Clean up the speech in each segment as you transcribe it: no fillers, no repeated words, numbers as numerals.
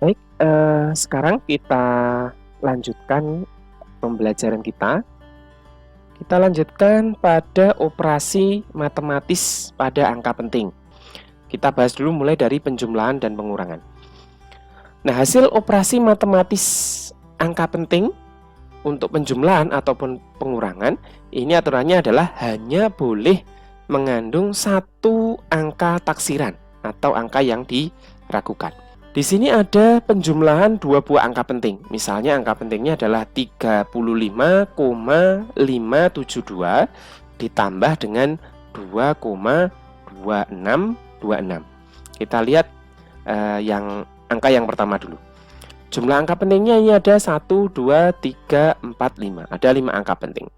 Baik, sekarang kita lanjutkan pembelajaran kita. Kita lanjutkan pada operasi matematis pada angka penting. Kita bahas dulu mulai dari penjumlahan dan pengurangan. Nah, hasil operasi matematis angka penting untuk penjumlahan ataupun pengurangan, ini aturannya adalah hanya boleh mengandung satu angka taksiran atau angka yang diragukan. Di sini ada penjumlahan dua buah angka penting. Misalnya angka pentingnya adalah 35,572 ditambah dengan 2,2626. Kita lihat yang angka yang pertama dulu. Jumlah angka pentingnya ini ada 1, 2, 3, 4, 5. Ada 5 angka penting.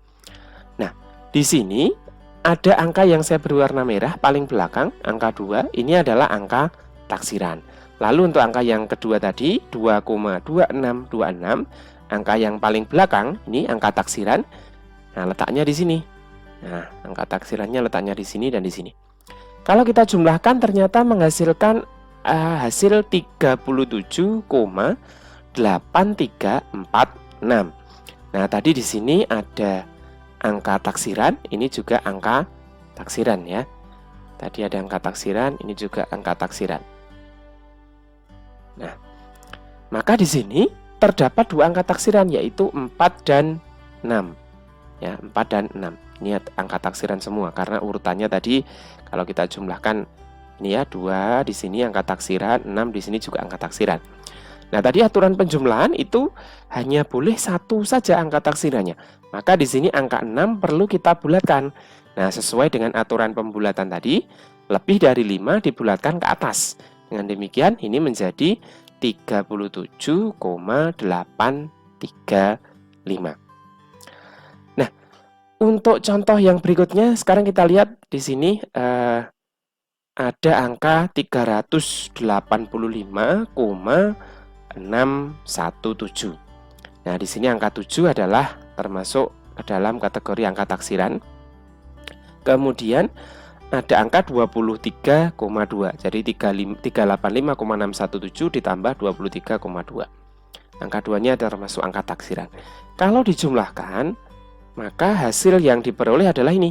Nah, di sini ada angka yang saya berwarna merah paling belakang, angka 2. Ini adalah angka taksiran. Lalu untuk angka yang kedua tadi 2,2626, angka yang paling belakang ini angka taksiran. Nah, letaknya di sini. Nah, angka taksirannya letaknya di sini dan di sini. Kalau kita jumlahkan ternyata menghasilkan hasil 37,8346. Nah, tadi di sini ada angka taksiran, ini juga angka taksiran ya. Tadi ada angka taksiran, ini juga angka taksiran. Nah, maka di sini terdapat dua angka taksiran yaitu 4 dan 6. Ya, 4 dan 6. Ini angka taksiran semua karena urutannya tadi kalau kita jumlahkan ini ya, 2 di sini angka taksiran, 6 di sini juga angka taksiran. Nah, tadi aturan penjumlahan itu hanya boleh satu saja angka taksirannya. Maka di sini angka 6 perlu kita bulatkan. Nah, sesuai dengan aturan pembulatan tadi, lebih dari 5 dibulatkan ke atas. Dengan demikian ini menjadi 37,835. Nah, untuk contoh yang berikutnya sekarang kita lihat di sini ada angka 385,617. Nah, di sini angka 7 adalah termasuk ke dalam kategori angka taksiran. Kemudian ada angka 23,2. Jadi 385,617 ditambah 23,2. Angka 2-nya termasuk angka taksiran. Kalau dijumlahkan, maka hasil yang diperoleh adalah ini.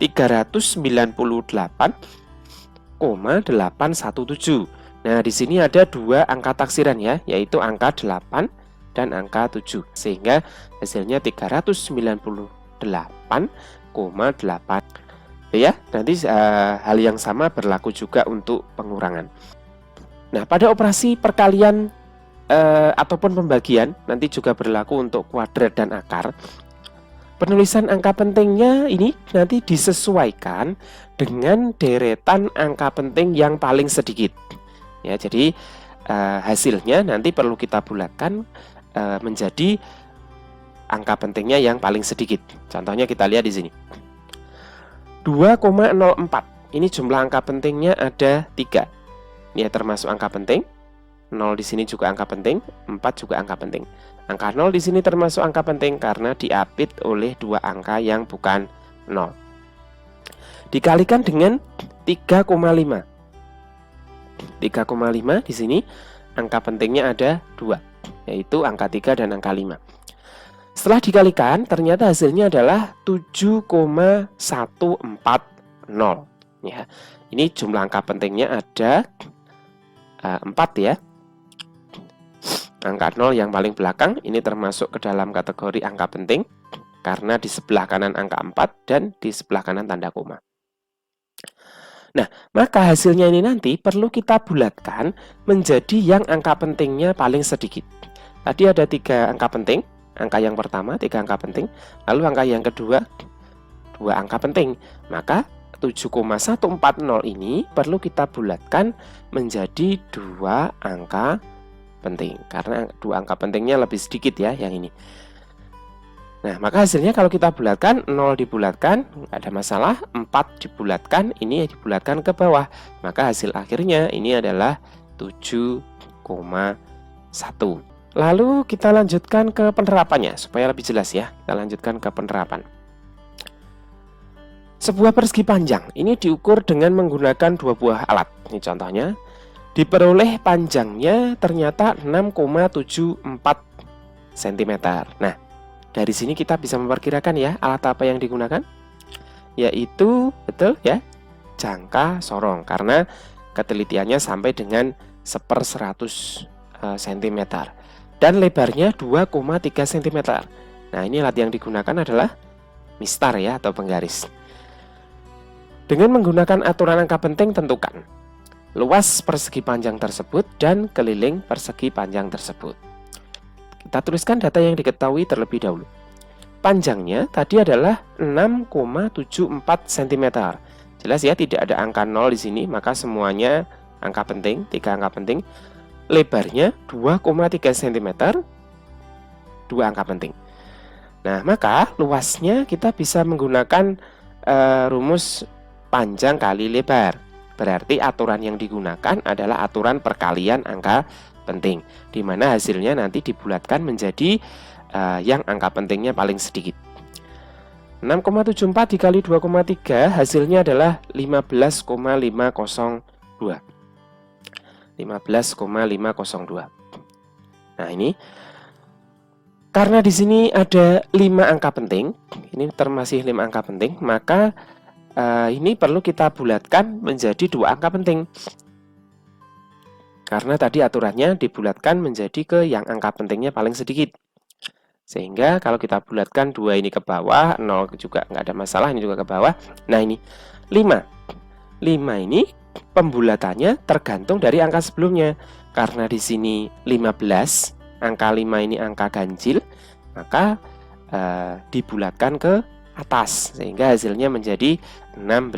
398,817. Nah, di sini ada dua angka taksiran ya, yaitu angka 8 dan angka 7. Sehingga hasilnya 398,8. Ya, nanti hal yang sama berlaku juga untuk pengurangan. Nah, pada operasi perkalian ataupun pembagian nanti juga berlaku untuk kuadrat dan akar. Penulisan angka pentingnya ini nanti disesuaikan dengan deretan angka penting yang paling sedikit. Ya, jadi hasilnya nanti perlu kita bulatkan menjadi angka pentingnya yang paling sedikit. Contohnya kita lihat di sini. 2,04. Ini jumlah angka pentingnya ada 3. Ini termasuk angka penting. 0 di sini juga angka penting, 4 juga angka penting. Angka 0 di sini termasuk angka penting karena diapit oleh dua angka yang bukan 0. Dikalikan dengan 3,5. 3,5 di sini angka pentingnya ada 2, yaitu angka 3 dan angka 5. Setelah dikalikan, ternyata hasilnya adalah 7,140. Ya, ini jumlah angka pentingnya ada 4 ya. Angka 0 yang paling belakang ini termasuk ke dalam kategori angka penting karena di sebelah kanan angka 4 dan di sebelah kanan tanda koma. Nah, maka hasilnya ini nanti perlu kita bulatkan menjadi yang angka pentingnya paling sedikit. Tadi ada 3 angka penting. Angka yang pertama 3 angka penting, lalu angka yang kedua 2 angka penting. Maka 7,140 ini perlu kita bulatkan menjadi 2 angka penting karena 2 angka pentingnya lebih sedikit ya yang ini. Nah, maka hasilnya kalau kita bulatkan 0 dibulatkan nggak ada masalah, 4 dibulatkan ini dibulatkan ke bawah. Maka hasil akhirnya ini adalah 7,1. Lalu kita lanjutkan ke penerapannya supaya lebih jelas ya. Kita lanjutkan ke penerapan. Sebuah persegi panjang ini diukur dengan menggunakan 2 buah alat. Ini contohnya. diperoleh panjangnya ternyata 6,74 cm. Nah, dari sini kita bisa memperkirakan ya alat apa yang digunakan, yaitu betul ya, jangka sorong, karena ketelitiannya sampai dengan 1/100 cm dan lebarnya 2,3 cm. Nah, ini alat yang digunakan adalah mistar ya, atau penggaris. Dengan menggunakan aturan angka penting, tentukan luas persegi panjang tersebut dan keliling persegi panjang tersebut. Kita tuliskan data yang diketahui terlebih dahulu. Panjangnya tadi adalah 6,74 cm. Jelas ya, tidak ada angka 0 di sini, maka semuanya angka penting, 3 angka penting. Lebarnya 2,3 cm, 2 angka penting. Nah, maka luasnya kita bisa menggunakan rumus panjang kali lebar. Berarti aturan yang digunakan adalah aturan perkalian angka penting, di mana hasilnya nanti dibulatkan menjadi yang angka pentingnya paling sedikit. 6,74 dikali 2,3 hasilnya adalah 15,502. 15,502. Nah, ini karena di sini ada 5 angka penting, ini termasih 5 angka penting, maka ini perlu kita bulatkan menjadi 2 angka penting. Karena tadi aturannya dibulatkan menjadi ke yang angka pentingnya paling sedikit. Sehingga kalau kita bulatkan 2 ini ke bawah, 0 juga nggak ada masalah, ini juga ke bawah. Nah, ini 5. 5 ini pembulatannya tergantung dari angka sebelumnya. Karena di sini 15, angka 5 ini angka ganjil, maka dibulatkan ke atas, sehingga hasilnya menjadi 16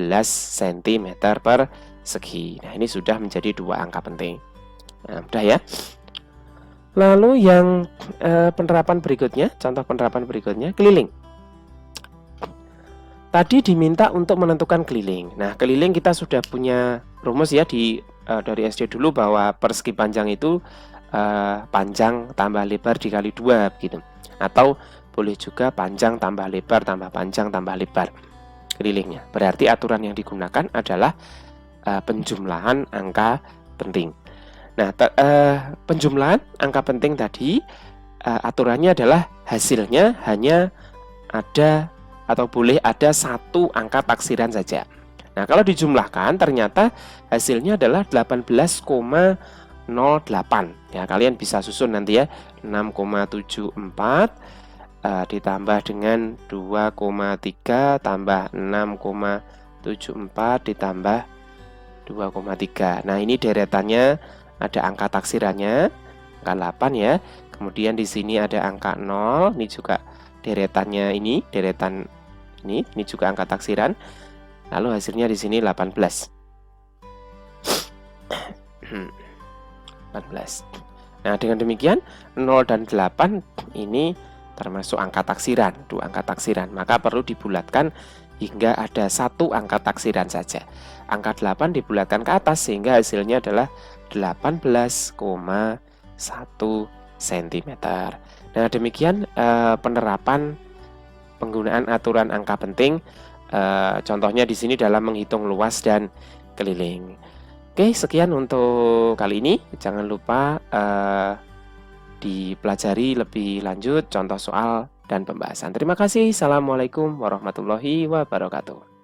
cm persegi. Nah, ini sudah menjadi 2 angka penting. Nah, mudah ya. Lalu yang penerapan berikutnya, contoh penerapan berikutnya, keliling. Tadi diminta untuk menentukan keliling. Nah, keliling kita sudah punya rumus ya dari SD dulu, bahwa persegi panjang itu panjang tambah lebar dikali 2 begitu. Atau boleh juga panjang tambah lebar tambah panjang tambah lebar kelilingnya. Berarti aturan yang digunakan adalah penjumlahan angka penting. Nah, penjumlahan angka penting tadi aturannya adalah hasilnya hanya ada atau boleh ada 1 angka taksiran saja. Nah, kalau dijumlahkan ternyata hasilnya adalah 18,08. Ya, kalian bisa susun nanti ya. 6,74 ditambah dengan 2,3 tambah 6,74 ditambah 2,3. Nah, ini deretannya ada angka taksirannya, angka 8 ya. Kemudian di sini ada angka 0, ini juga deretannya, ini deretan ini juga angka taksiran. Lalu hasilnya di sini 18. 18. Nah, dengan demikian 0 dan 8 ini termasuk angka taksiran, 2 angka taksiran, maka perlu dibulatkan hingga ada 1 angka taksiran saja. Angka 8 dibulatkan ke atas sehingga hasilnya adalah 18,1 cm. Nah, demikian penerapan penggunaan aturan angka penting. Contohnya di sini dalam menghitung luas dan keliling. Oke, sekian untuk kali ini. Jangan lupa dipelajari lebih lanjut contoh soal dan pembahasan. Terima kasih. Assalamualaikum warahmatullahi wabarakatuh.